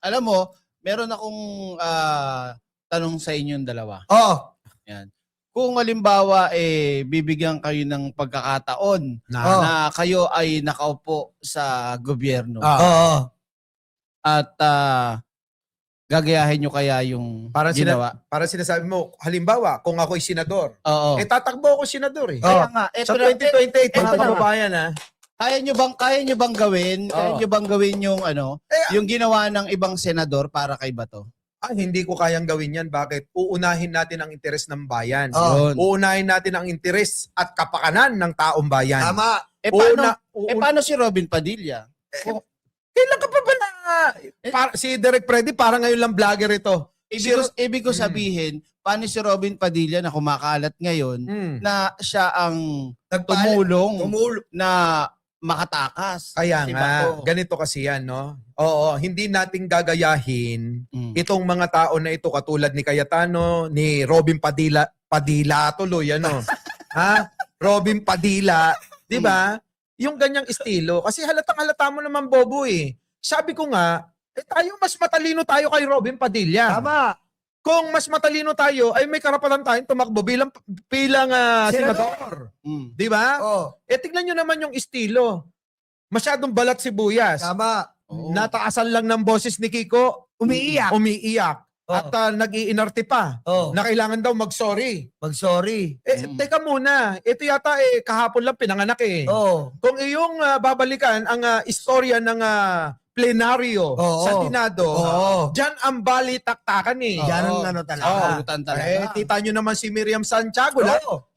Alam mo, meron akong tanong sa inyong dalawa. Oh. Yan. Kung halimbawa bibigyan kayo ng pagkakataon na kayo ay nakaupo sa gobyerno at gagayahin nyo kaya yung ginawa. Para sinasabi mo, halimbawa, kung ako'y senador, Oo. tatakbo ako senador eh. Kaya nga, Sa 2028, mga ito na. kababayan ha. Kaya nyo bang gawin? Kaya nyo bang gawin yung yung ginawa ng ibang senador para kay Bato? Hindi ko kayang gawin yan. Bakit? Uunahin natin ang interes ng bayan. Yun. Uunahin natin ang interes at kapakanan ng taong bayan. Tama. Paano si Robin Padilla? Kailan ka pa ba na... si Direk Freddy, parang ngayon lang vlogger ito. Ibig ko sabihin, paano si Robin Padilla na kumakalat ngayon na siya ang tumulong na makatakas? Kaya si nga, Bato. ganito kasi yan, no? Oo, hindi nating gagayahin itong mga tao na ito katulad ni Cayetano, ni Robin Padilla tuloy, ano? Ha? Robin Padilla, di ba? Yung ganyang estilo. Kasi halatang-halata mo naman, bobo eh. Sabi ko nga, mas matalino tayo kay Robin Padilla. Tama. Kung mas matalino tayo, ay may karapatan tayong tumakbo bilang senador. Di ba? Oh. Tignan nyo naman yung estilo. Masyadong balat sibuyas. Tama. Nataasan lang ng boses ni Kiko. Umiiyak. Oh. At nag-iinarte pa. Oh. Na kailangan daw mag-sorry. Mag-sorry. Teka muna. Ito yata kahapon lang pinanganak eh. Oh. Kung iyong babalikan ang istorya ng plenaryo sa Senado, dyan ang bali-taktakan eh. Diyan ang talaga. Kita nyo naman si Miriam Santiago.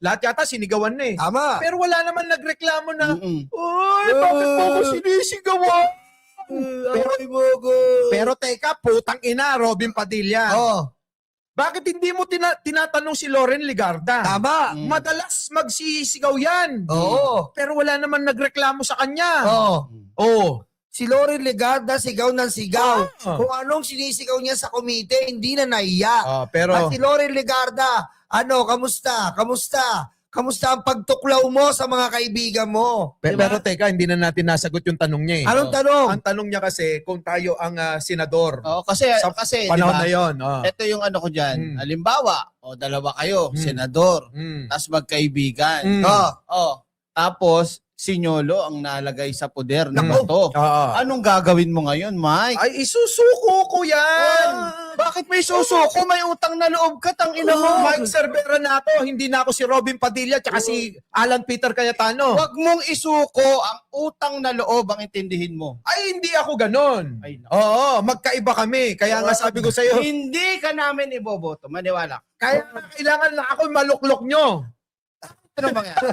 Lahat yata sinigawan na eh. Tama. Pero wala naman nagreklamo na, uy, bakit mo ko sinisigawan? Pero teka, putang ina, Robin Padilla. Bakit hindi mo tinatanong si Loren Ligarda? Tama. Madalas magsisigaw yan. Oo. Pero wala naman nagreklamo sa kanya. Si Loren Legarda, sigaw ng sigaw. Kung anong sinisigaw niya sa komite, hindi na naiyak. Pero At si Loren Legarda, kamusta? Kamusta ang pagtuklaw mo sa mga kaibigan mo? pero teka, hindi na natin nasagot yung tanong niya eh. Anong tanong? Ang tanong niya kasi kung tayo ang senador. Kasi Panahon diba, na yon. ito yung ano ko dyan. Halimbawa, dalawa kayo, senador, tapos magkaibigan. Tapos, si Nyolo ang nalagay sa poder ng Bato. Anong gagawin mo ngayon, Mike? Ay, isusuko ko yan! Bakit may susuko? May utang na loob ka, tangina mo. Mike Cervera na ako, hindi na ako si Robin Padilla tsaka si Alan Peter Cayetano. Huwag mong isuko ang utang na loob ang intindihin mo. Ay, hindi ako ganon. Ay, no. Oo, magkaiba kami. Kaya nga sabi ko sa'yo, Hindi ka namin iboboto, maniwala. kaya kailangan na ako maluklok nyo. Ano mangyari?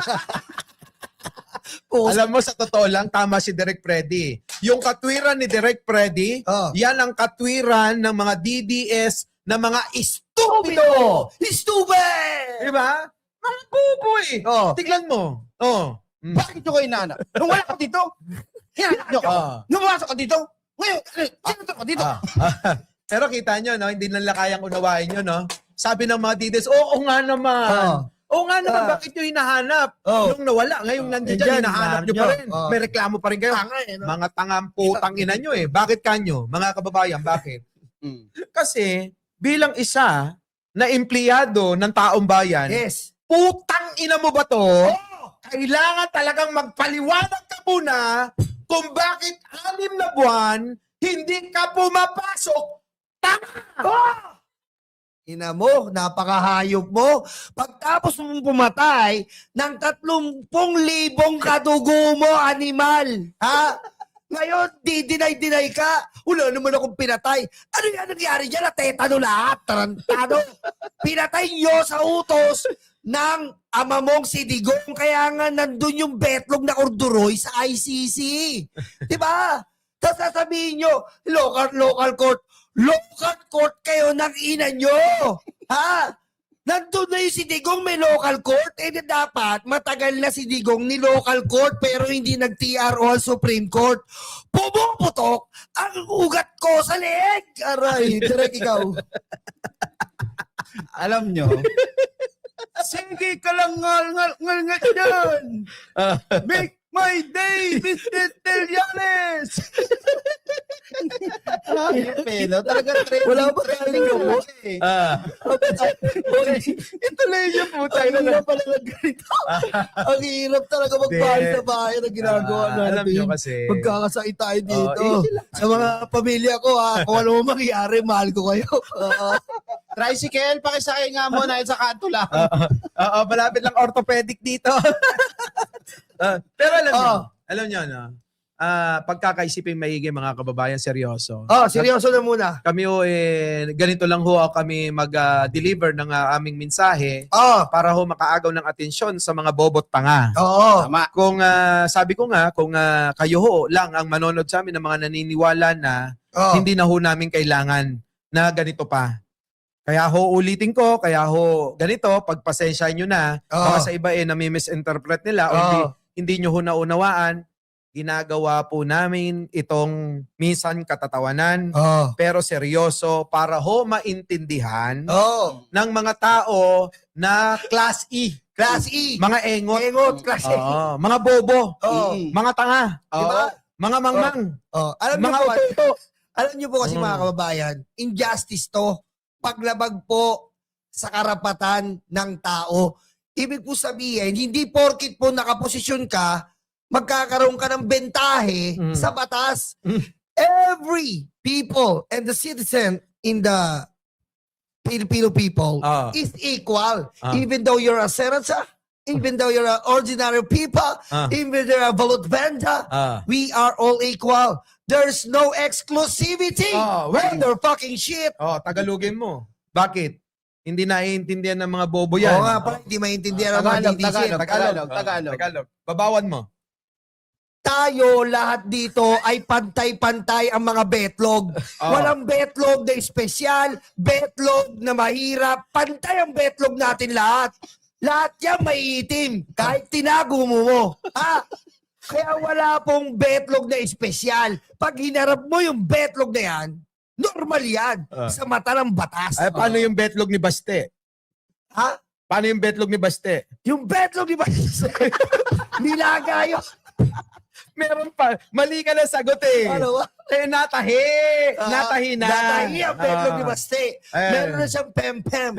Alam mo, sa totoo lang, tama si Direk Freddy. Yung katwiran ni Direk Freddy, yan ang katwiran ng mga DDS na mga estupido. Stupid! Diba? Mga bubo eh. Tignan mo. Bakit nyo kayo inaanap? Nung wala ka dito, hinanap nyo ka. Nung pumasok ka dito, ngayon, sinatok ka dito. Pero kita nyo, no? Hindi nila kayang unawain nyo, no? Sabi ng mga DDS, oo nga naman. Oo nga naman, bakit nyo hinahanap? Nung nawala, ngayong nandiyan dyan, hinahanap nyo pa rin. May reklamo pa rin kayo. Mga tangang putang ina nyo eh. Bakit kanyo? Mga kababayan, bakit? Kasi bilang isa na empleyado ng taong bayan, putang ina mo ba to? Kailangan talagang magpaliwanag ka muna kung bakit 6 na buwan hindi ka pumapasok. Tama! Ina mo, napakahayop mo. Pagtapos mong pumatay ng 30,000 kadugo mo, animal. Ha? Ngayon, di-deny ka. Wala naman akong pinatay. Ano yan nangyari dyan? Natetano lahat. Tarantado. Pinatay nyo sa utos ng ama mong si Digong. Kaya nga nandun yung betlog na orduroy sa ICC. Diba? Tapos sasabihin nyo, local court. Local court kayo ng ina nyo. Ha? Nandun na yung si Digong may local court. Dapat matagal na si Digong ni local court pero hindi nag-TRO al Supreme Court. Pumuputok ang ugat ko sa leeg. Aray, direct ikaw. Alam nyo, sige ka lang ngal dyan. My day, Mr. Trillanes! Ayun, no? Talagang Wala ba trending tayo? yung boss eh. Ito lang yung putay Ang na hirap pala ng ganito. Ang hirap talaga magbahay sa bahay na ginagawa natin. Alam nyo kasi. Magkakasakit tayo dito. easy lang. Sa mga pamilya ko, kung ano mo mangyari, mahal ko kayo. Tricycle, pakisakay nga mo na sa kanto lang. Oo, malapit lang orthopedic dito. Pero alam nyo, no? Pagkakaisipin maigi mga kababayan, seryoso. Seryoso na muna. Kami ganito lang ho kami mag-deliver ng aming mensahe para ho makaagaw ng atensyon sa mga bobot tanga. Oo. Tama. Kung sabi ko nga, kung kayo ho lang ang manonood sa amin ng mga naniniwala na hindi na ho namin kailangan na ganito pa. Kaya ho ulitin ko, kaya ho ganito, pagpasensya nyo na, baka sa iba nami-misinterpret nila o hindi nyo ho naunawaan, ginagawa po namin itong minsan katatawanan, pero seryoso para ho maintindihan ng mga tao na class E. Class E. Mga engot. Engot, class E. Mga bobo. Oo. Mga tanga. Diba? Mga mangmang. Alam niyo Mga po, uto. alam niyo po kasi mga kababayan, injustice to. Paglabag po sa karapatan ng tao. Ibig po sabihin, hindi porkit po nakaposisyon ka, magkakaroon ka ng bentahe sa batas. Every people and the citizen in the Filipino people is equal. Even though you're a senator, even though you're an ordinary people, even though you're a balut benda, we are all equal. There's no exclusivity. Fucking shit. Tagalogin mo. Bakit? Hindi naiintindihan ng mga bobo yan. Oo nga pa, hindi maintindihan ang mga Tagalog. Babawan mo. Tayo lahat dito ay pantay-pantay ang mga betlog. Walang betlog na espesyal, betlog na mahirap. Pantay ang betlog natin lahat. Lahat yan maiitim, kahit tinago mo. Kaya wala pong betlog na espesyal. Pag hinarap mo yung betlog na yan, normal yan sa mata ng batas. Ay, paano yung betlog ni Baste? Paano yung betlog ni Baste? Yung betlog di ba? Nilaga yun. Meron pa. Mali ka na sagot eh. Ano ba? Natahi. Natahi na. Natahi ang betlog ni Baste. Meron na siyang pem-pem.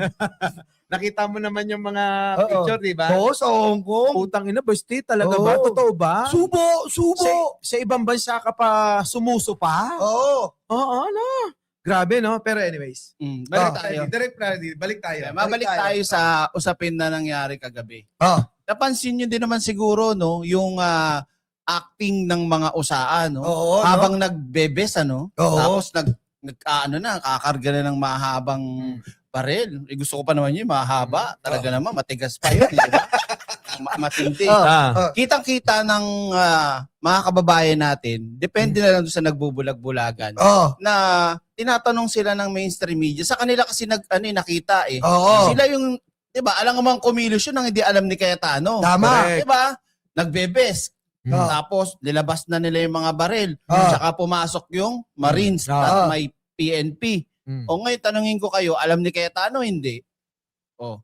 Nakita mo naman yung mga picture, di ba? Oo, sa Hong Kong. Putang ina, Baste, talaga ba? Totoo ba? Subo. Sa ibang bansa ka pa sumuso pa? Oo. Oo, no. Grabe, no? Pero anyways. Balik tayo. Direct Freddy, balik tayo. Mabalik tayo sa usapin na nangyari kagabi. Napansin nyo din naman siguro, no, yung acting ng mga usaan, no? Habang nagbebes, ano? Tapos kakarga na ng mahabang baril. Gusto ko pa naman yun, mahaba. Talaga naman, matigas pa yun, di ba? Matindi. Kitang-kita ng mga kababayan natin, depende na lang doon sa nagbubulag-bulagan, na tinatanong sila ng mainstream media. Sa kanila kasi nakita eh. Sila yung, di ba, alam nga kumilos yun ang hindi alam ni Cayetano. Tama. Di ba? Nagbebes. Tapos, nilabas na nila yung mga baril. Tsaka pumasok yung Marines at may PNP. O ngayon, tanungin ko kayo, alam ni Cayetano, hindi?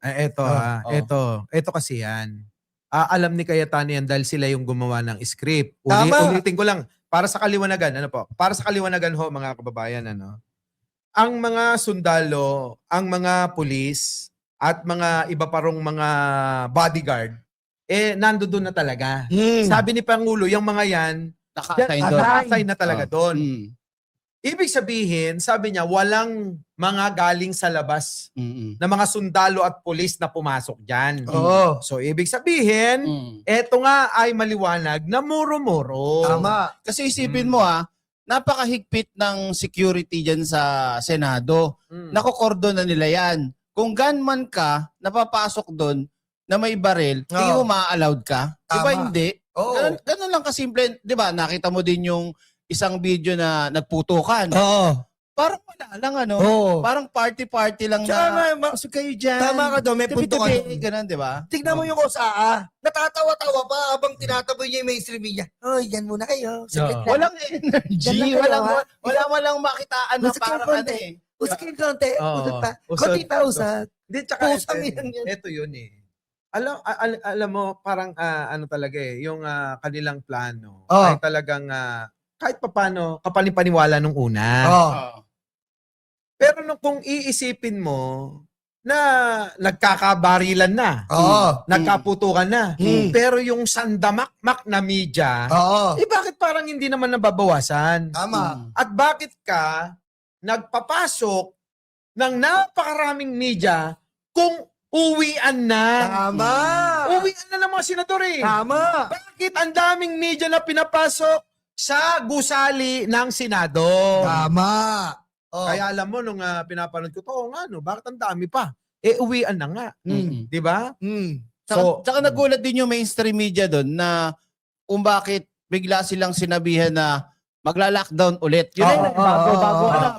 Eto kasi yan. Alam ni Cayetano yan dahil sila yung gumawa ng script. Tama. Ulitin ko lang, para sa kaliwanagan, para sa kaliwanagan ho, mga kababayan, ang mga sundalo, ang mga pulis, at mga iba parong mga bodyguard, nandoon na talaga. Sabi ni Pangulo, yung mga yan, naka-assign na talaga doon. Ibig sabihin, sabi niya, walang mga galing sa labas na mga sundalo at pulis na pumasok dyan. So, ibig sabihin, eto nga ay maliwanag na muro-muro. Tama. Kasi isipin mo napakahigpit ng security dyan sa Senado. Nakokordon na nila yan. Kung gunman ka, napapasok doon na may baril, tingin mo ma-allowed ka? Di ba hindi? Ganun lang kasimple. Di ba, nakita mo din yung isang video na nagputukan. Parang wala lang, parang party-party lang pasok kayo dyan. Tama ka doon, may punto ka doon. Ganun, di ba? Tignan mo yung Osaa. Natatawa-tawa pa habang tinataboy niya yung mainstream media. Yan muna kayo. Walang energy. Walang makitaan na parang Usap kayo konti. Usap pa. Usap. Konti pa usap. Hindi, tsaka Usap yan. ito yun eh. alam mo, parang ano talaga yung kanilang plano Oh. ay talagang kahit papaano kapani-paniwala nung una. Oh. Pero kung iisipin mo na nagkakabarilan na, Oo. nagkaputukan na, pero yung sandamakmak na media, Oo. bakit parang hindi naman nababawasan? Tama. At bakit ka nagpapasok ng napakaraming media kung uwian na? Tama. Uwian na ng mga senador eh. Tama. Bakit ang daming media na pinapasok sa gusali ng Senado? Tama. Oh. Kaya alam mo, nung pinapanood ko, oo nga, no, bakit ang dami pa? Uwian na nga. Di ba? Tsaka nagulat din yung mainstream media doon na kung bakit bigla silang sinabihan na magla-lockdown ulit. Yun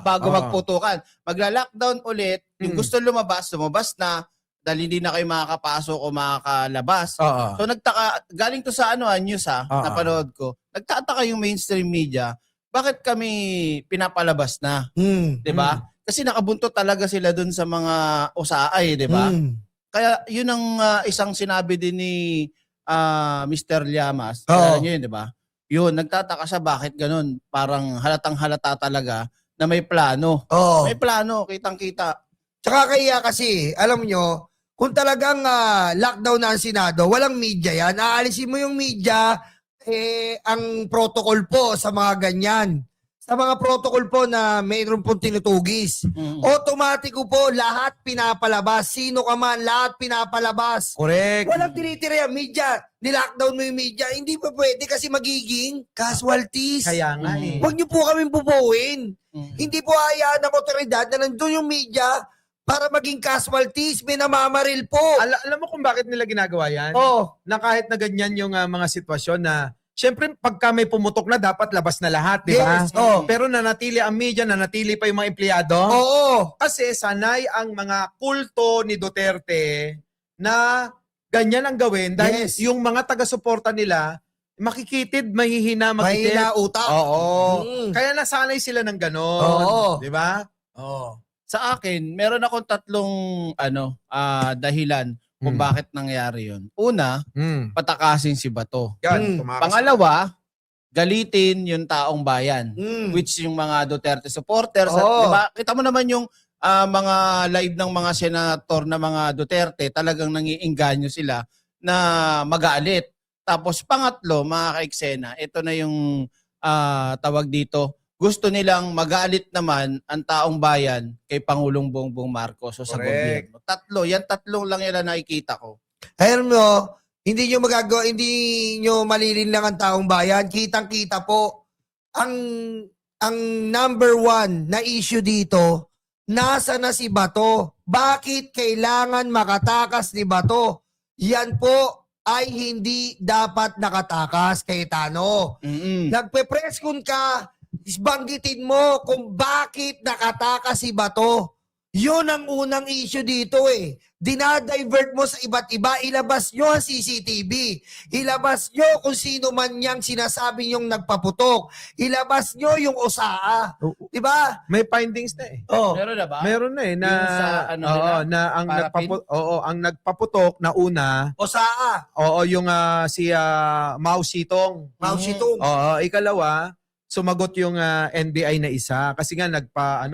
bago magputukan. Magla-lockdown ulit, yung gusto lumabas na dahil hindi na kayo makakapasok o makakalabas. So nagtaka, galing to sa news napanood ko. Nagtataka yung mainstream media, bakit kami pinapalabas na? 'Di ba? Kasi nakabuntot talaga sila dun sa mga usaay, 'di ba? Kaya yun ang isang sinabi din ni Mr. Llamas. Kilala niyo yun, 'di ba? Yun, nagtataka siya bakit ganun. Parang halatang-halata talaga na may plano. Oh. May plano, kitang-kita. Tsaka kaya kasi, alam nyo, kung talagang lockdown na ang Senado, walang media yan. Aalisin mo yung media, ang protocol po sa mga ganyan. Sa mga protocol po na mayroon pong tinutugis. Automatiko po, lahat pinapalabas. Sino ka man, lahat pinapalabas. Correct. Walang tinitira yung media. Nilockdown mo yung media. Hindi pa pwede kasi magiging casualties. Kaya nga Huwag niyo po kaming bubuin. Hindi po hayaan ng otoridad na nandun yung media para maging casualties. May namamaril po. Alam mo kung bakit nila ginagawa yan? Na kahit na ganyan yung mga sitwasyon na syempre, pagka may pumutok na, dapat labas na lahat, di ba? Yes, Pero nanatili ang media, nanatili pa yung mga empleyado. Oo. Kasi sanay ang mga kulto ni Duterte na ganyan ang gawin dahil Yes. yung mga taga-suporta nila, makikitid, mahihina, Mahina utak. Oo. Kaya nasanay sila ng gano'n. Oo. Di ba? Sa akin, meron akong tatlong dahilan kung bakit nangyari yun. Una, patakasin si Bato. Yan, Pangalawa, galitin yung taong bayan, which yung mga Duterte supporters. At, di ba, kita mo naman yung mga live ng mga senator na mga Duterte, talagang nangiingganyo sila na magalit. Tapos pangatlo, mga ka-eksena, ito na yung tawag dito, gusto nilang magalit naman ang taong bayan kay Pangulong Bongbong Marcos o sa Correct. gobyerno. Tatlong lang yan na nakikita ko. Ayan mo, hindi nyo magagawa, hindi nyo malilin lang ang taong bayan. Kitang-kita po. Ang number one na issue dito, nasa na si Bato? Bakit kailangan makatakas ni Bato? Yan po ay hindi dapat nakatakas, Cayetano. Nagpe-press con ka, banggitin mo kung bakit nakatakas si Bato. Yun ang unang issue dito eh. Dinadivert mo sa iba't iba. Ilabas nyo ang CCTV. Ilabas nyo kung sino man niyang sinasabi nyong nagpaputok. Ilabas nyo yung usaa. Diba? May findings na eh. Meron na ba? Meron na eh na Yung sa na ang ang nagpaputok na una, Usaa. yung si Mao Zedong. Mao Zedong. Ikalawa, sumagot yung NBI na isa kasi nga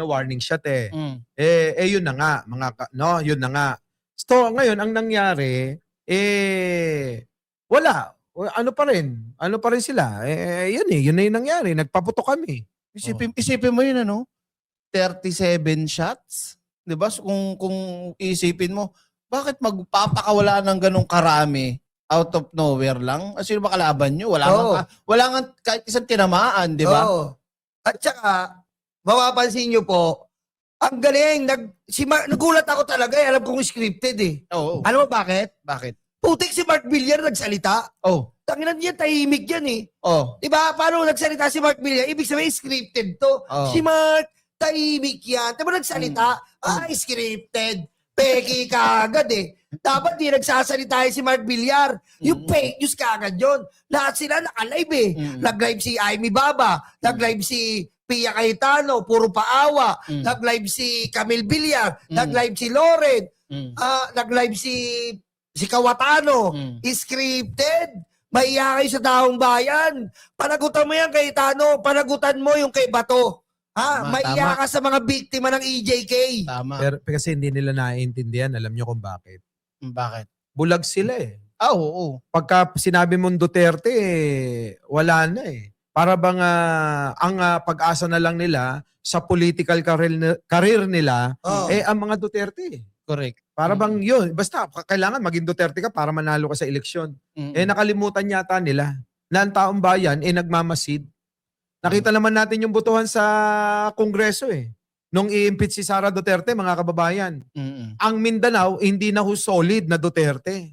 warning shot eh. Yun na nga yun na nga. So ngayon ang nangyari wala. Ano pa rin sila. Yun na yung nangyari. Nagpaputok kami. Isipin mo yun 37 shots. 'Di ba? Kung isipin mo, bakit magpapakawala ng ganong karami out of nowhere lang? Sino ba kalaban nyo? Wala nga kahit isang tinamaan, 'di ba? At saka, mapapansin nyo po, ang galing. Nagulat ako talaga alam kong scripted eh. Oo. Alam mo bakit? Bakit? Putik si Mark Villar nagsalita. Tanginan niya, tahimik yan eh. Diba? Paano nagsalita si Mark Villar? Ibig sabihin, scripted to. Si Mark, tahimik yan. Diba nagsalita? Scripted. Peki ka agad eh. Dapat di nagsasalita si Mark Villar. Yung fake news ka agad yun. Lahat sila naka-live eh. Nag-live si Amy Baba. Nag-live si Pia Cayetano. Puro paawa. Nag-live si Camille Villar. Nag-live si Loren. Nag-live si si Kawatano, Mm. scripted. Maiya kayo sa taong bayan. Panagutan mo yan kay Tano, panagutan mo yung kay Bato. Ha? Tama, Maiya tama. ka sa mga biktima ng EJK. Tama. Pero kasi hindi nila naiintindihan, alam nyo kung bakit. Bakit? Bulag sila eh. Oo. Pagka sinabi mong Duterte, wala na eh. Para bang ang pag-asa na lang nila sa political career nila, Oh. ang mga Duterte. Correct. Para bang yun, basta kailangan maging Duterte ka para manalo ka sa eleksyon. Nakalimutan yata nila na ang taong bayan nagmamasid. Nakita naman natin yung botohan sa Kongreso eh. Nung i-impeach si Sara Duterte, mga kababayan. Ang Mindanao, hindi na solid na Duterte.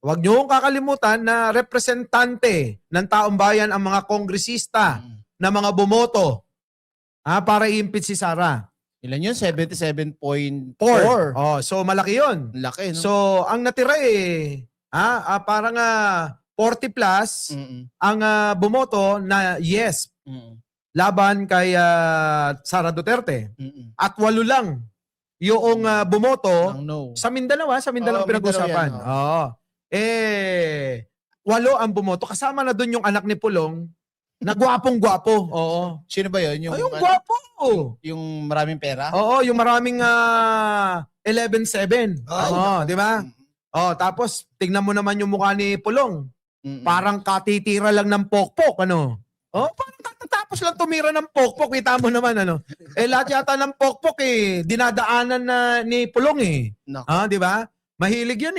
Huwag niyo kakalimutan na representante ng taong bayan ang mga kongresista na mga bumoto para i-impeach si Sara. Ilan yun? 77.4. Oh, so malaki yun. Laki, no? So, ang natira parang 40 plus ang bumoto na yes laban kay Sara Duterte. At 8 lang yung bumoto Ang no. sa Mindanao, sa Mindanao Oo, pinag-usapan. Mindanao yan, 8 ang bumoto. Kasama na doon yung anak ni Pulong na gwapong-gwapo. Oo. Sino ba yun? Yung gwapo. Yung maraming pera? Oo, yung maraming 11-7. Ay. Oo, di ba? Oh, tapos tingnan mo naman yung mukha ni Pulong. Parang katitira lang ng pokpok, ano? Oh, parang tatapos lang tumira ng pokpok, kita mo naman, ano? Lahat yata ng pokpok dinadaanan na ni Pulong Nako. di ba? Mahilig yun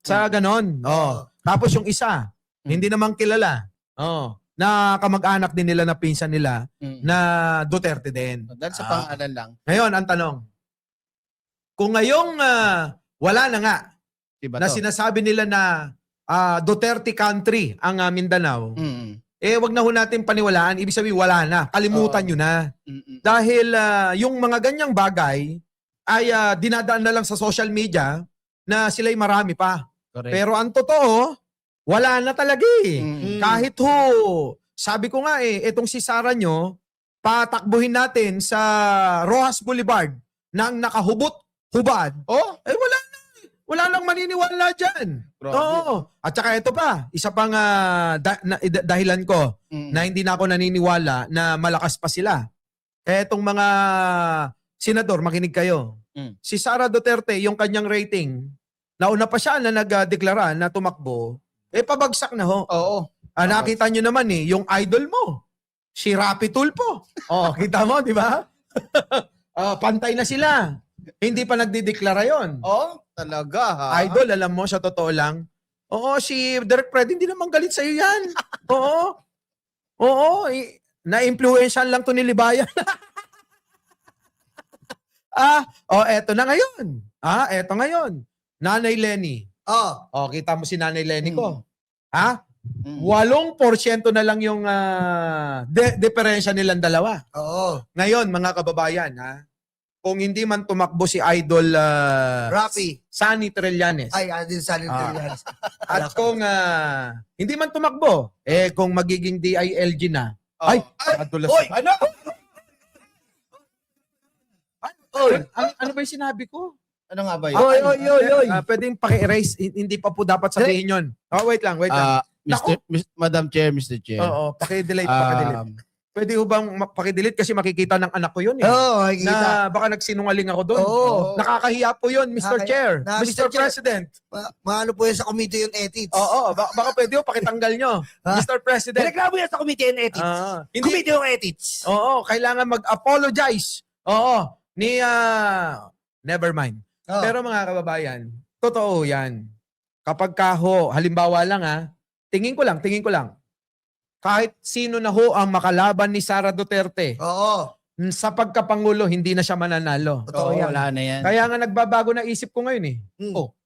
sa ganon. Oh. Tapos yung isa, hindi naman kilala. Oh, na kamag-anak din nila na pinsan nila na Duterte din. Dahil sa pangalan lang. Ngayon, ang tanong, kung ngayong wala na nga, Diba na to? sinasabi nila na Duterte country ang Mindanao, wag na ho natin paniwalaan. Ibig sabihin, wala na. Kalimutan nyo na. Dahil yung mga ganyang bagay ay dinadaan na lang sa social media na sila'y marami pa. Correct. Pero ang totoo, wala na talaga Kahit sabi ko nga itong si Sara nyo, patakbuhin natin sa Rojas Boulevard nang nakahubot-hubad. Wala na. Wala nang maniniwala dyan. Grabe. Oo. At saka ito pa, isa pang dahilan ko na hindi na ako naniniwala na malakas pa sila. Itong mga senador, makinig kayo. Si Sara Duterte, yung kanyang rating, nauna pa siya na nagdeklara na tumakbo, pabagsak na ho. Oo. Nakita nyo naman yung idol mo, si Rapi Tulfo. Kita mo, di ba? Pantay na sila. Hindi pa nagdideklara yon. Talaga ha. Idol, alam mo, sa totoo lang, si Direk Fred, hindi naman galit sa'yo yan. Na-influensyan lang to ni Libayan. Eto na ngayon. Eto ngayon. Nanay Lenny. Kita mo si Nanay Lenny ko. 8% na lang yung diferensya nilang dalawa. Ngayon, mga kababayan, kung hindi man tumakbo si Idol Rapi. Sunny Trillanes. Ay, din sa Trillanes. At kung hindi man tumakbo, kung magiging DILG na. Adulas. Ano? Ano ba yung sinabi ko? Ano nga ba yun? Pwedeng paki-erase. Hindi pa po dapat sabihin yun. Wait lang. Madam Chair, Mr. Chair. Oo, paki-delete. Pwede ho bang paki-delete kasi makikita ng anak ko yun makikita. Na baka nagsinungaling ako doon. Nakakahiya po yun, Mr. Chair. Mr. President. Maano po yan sa Committee on Ethics? Baka pwede ho pakitanggal nyo. Mr. President. Reklamo yan sa Committee on Ethics. Committee on Ethics. Kailangan mag-apologize. Ni never mind. Pero mga kababayan, totoo yan. Kapag halimbawa lang tingin ko lang, kahit sino na ho ang makalaban ni Sara Duterte, sa pagkapangulo, hindi na siya mananalo. Totoo yan. Wala na yan. Kaya nga nagbabago na isip ko ngayon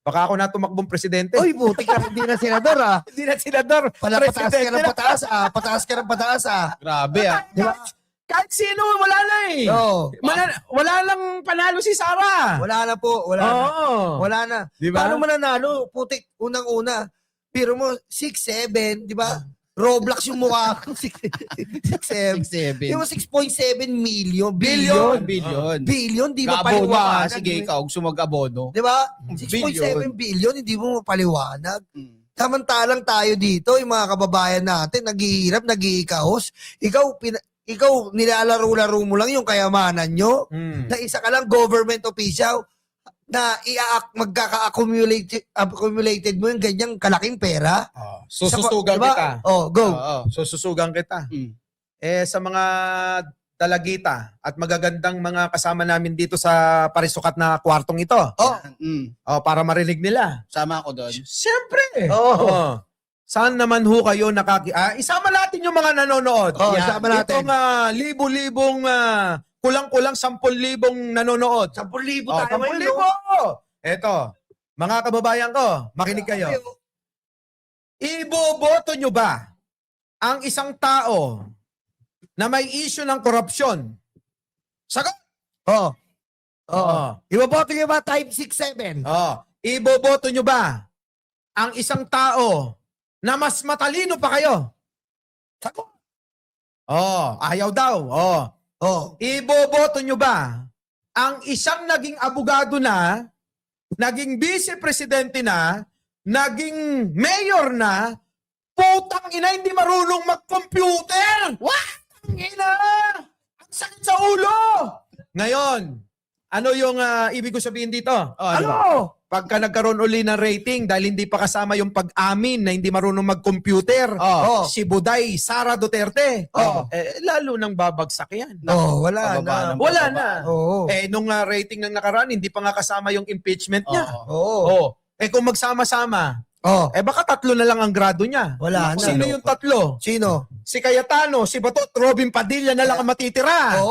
baka ako na tumakbong presidente. Uy, buti ka, hindi na senador Hindi na senador. Pataas ka Presidente ng na. pataas Pataas ka ng pataas Grabe Di ba? Kahit sino, wala na wala lang panalo si Sara. Wala na po. Wala na. Wala na. Diba? Paano mananalo? Putik, unang-una. Pero mo, 6-7, di ba? Roblox yung mukha ko. 6'7". 6'7". Yung 6.7 million. Billion. Billion, di ba Kaabono ka. paliwanag? Sige, ikaw, gusto mag-abono. Di ba? Billion. 6.7 billion, hindi mo mapaliwanag. Mm. Samantalang tayo dito, yung mga kababayan natin, naghihirap, naghihikahos. Ikaw, nilalaro-laro mo lang yung kayamanan nyo. Na isa ka lang government official na magkaka-accumulated mo yung ganyang kalaking pera. Sususugan Diba? kita. Oh, go. Sususugan kita. Mm. Sa mga dalagita at magagandang mga kasama namin dito sa parisukat na kwartong ito. Para marinig nila. Sama ako doon. Siyempre. Oo. Saan naman ho kayo isama natin yung mga nanonood. Isama natin. Itong libo-libong, kulang-kulang 10,000 nanonood. 10,000 tayo ngayon. 10,000. Eto, mga kababayan ko, makinig kayo. Iboboto nyo ba ang isang tao na may issue ng korupsyon? Sagot! Oo. Ibaboto nyo ba type 6'7"? Iboboto nyo ba ang isang tao na mas matalino pa kayo? Sagot! Ayaw daw. Iboboto nyo ba ang isang naging abogado na, naging vice-presidente na, naging mayor na, putang ina, hindi marunong mag-computer! What? Ina! Ang sakit sa ulo! Ngayon, ano yung ibig ko sabihin dito? Ano? Pagka nagkaroon uli ng rating dahil hindi pa kasama yung pag-amin na hindi marunong mag-computer, si Buday, Sara Duterte, lalo nang babagsak yan. Wala na. Wala na. Nung rating ng nakaraan, hindi pa nga kasama yung impeachment niya. Kung magsama-sama, baka 3 na lang ang grado niya. Wala na. Sino yung 3? Sino? Si Cayetano, si Batot, Robin Padilla na lang ang matitira.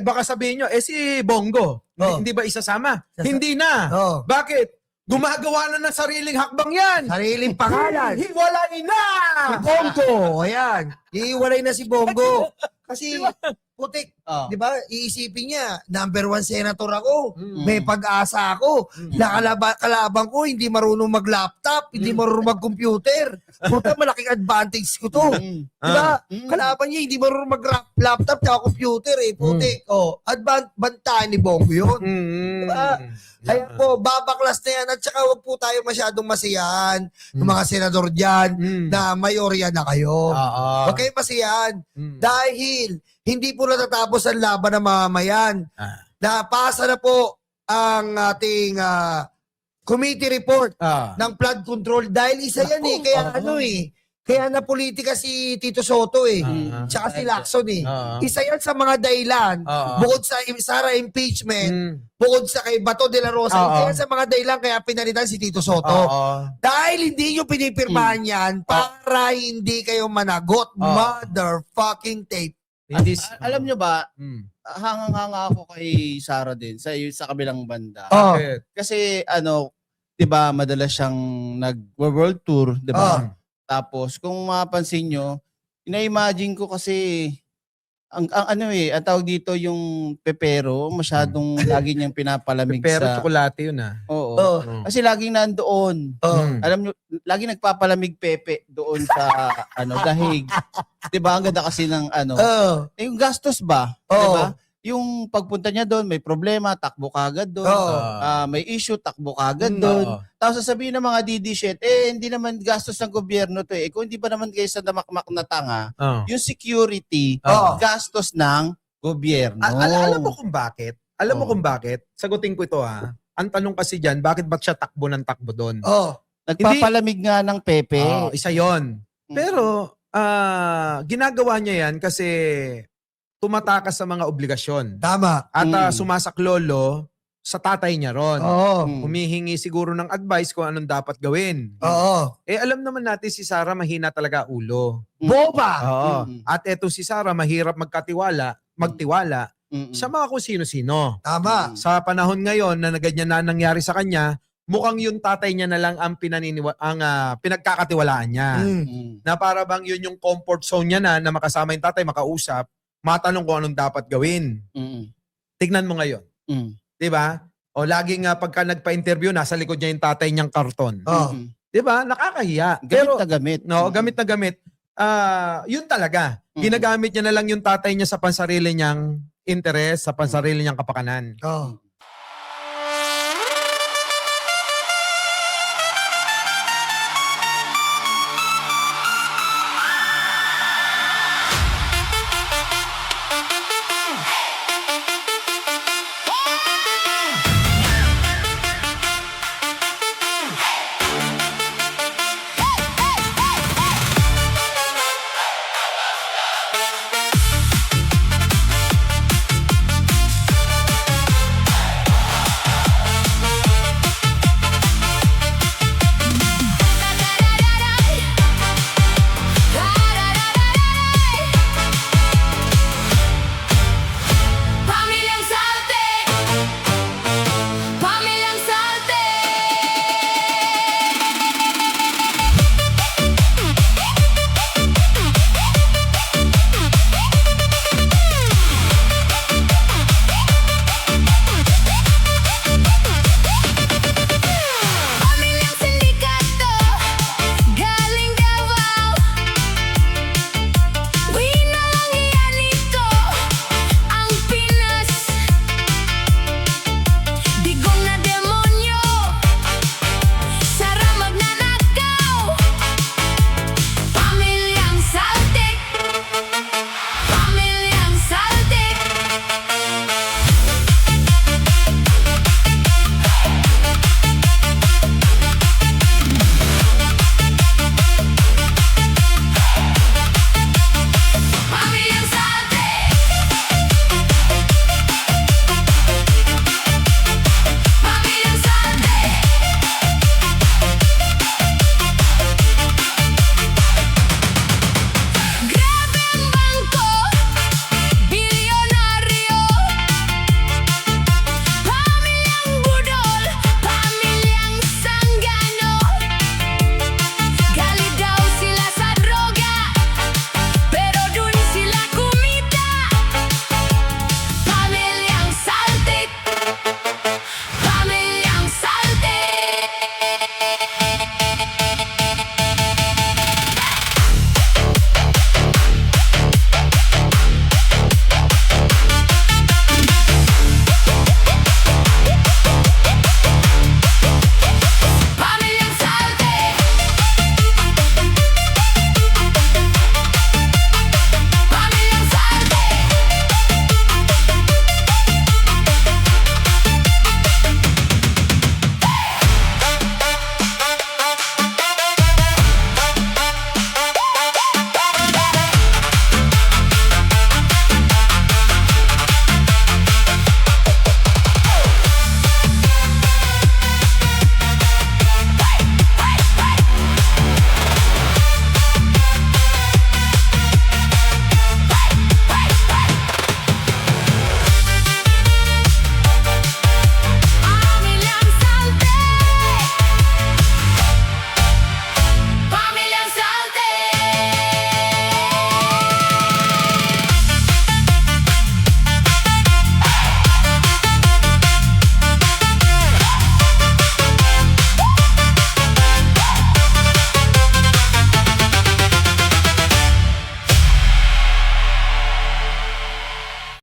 Baka sabihin nyo, si Bongo, hindi ba isasama? Hindi na. Bakit? Gumagawa na ng sariling hakbang yan. Sariling pangalan. Hiwalay na! Si Bongo. Ayan. Iiwalay na si Bongo. Kasi, putik, di ba, iisipin niya, number 1 senator ako, may pag-asa ako, kalabang ko, hindi marunong mag-laptop, hindi marunong mag-computer. Puta, malaking advantage ko to. Di ba? Kalaban niya, hindi marunong mag-laptop at computer putik. Bantayan ni Bongo yun. Di ba? Kaya po, babaklas na yan at saka wag po tayo masyadong masiyahan ng mga senador dyan na mayorya na kayo. Huwag kayo masiyahan. Dahil hindi po natatapos ang laban ng mamamayan. Napasa na po ang ating committee report ng flood control dahil isa yan kaya na politika si Tito Soto tsaka si Lacson Isa yan sa mga dahilan bukod sa Sara impeachment, bukod sa kay Bato de la Rosa, isa yan sa mga dahilan kaya pinalitan si Tito Soto. Dahil hindi nyo pinipirmahan yan para hindi kayo managot. Motherfucking tape. Alam nyo ba, hangang-hanga ako kay Sara din sa kabilang banda. Kasi 'di ba, madalas siyang nag-world tour, 'di ba? Tapos kung mapansin nyo, ina-imagine ko kasi ang tawag dito yung pepero, masyadong lagi niyang pinapalamig Pero sa tsokolate yun Oo. Kasi laging nandoon. Alam niyo, lagi nagpapalamig pepe doon sa dahig. 'Di ba? Ang ganda kasi ng yung gastos ba? 'Di ba? Yung pagpunta niya doon, may problema, takbo kagad doon. May issue, takbo kagad doon. Tapos sasabihin ng mga DD shit, hindi naman gastos ng gobyerno to Kung hindi pa naman kayo sa damakmak na tanga, yung security, gastos ng gobyerno. Alam mo kung bakit? Sagutin ko ito Ang tanong kasi dyan, bakit ba siya takbo ng takbo doon? Nagpapalamig nga ng pepe. Isa yon. Pero, ginagawa niya yan kasi tumatakas sa mga obligasyon. Tama. At sumasaklolo sa tatay niya ron. Humihingi siguro ng advice kung anong dapat gawin. Alam naman natin si Sara mahina talaga ulo. Boba! At eto si Sara mahirap magtiwala sa mga kung sino-sino. Tama. Sa panahon ngayon na ganyan na nangyari sa kanya, mukhang yung tatay niya na lang ang pinagkakatiwalaan niya. Na para bang yun yung comfort zone niya na makasama yung tatay, makausap, matanong kung anong dapat gawin. Tignan mo ngayon. Diba? O laging pagka nagpa-interview, nasa likod niya yung tatay niyang karton. Diba? Nakakahiya. Gamit na gamit. Gamit na gamit. yun talaga. Ginagamit niya na lang yung tatay niya sa pansarili niyang interes, sa pansarili niyang kapakanan.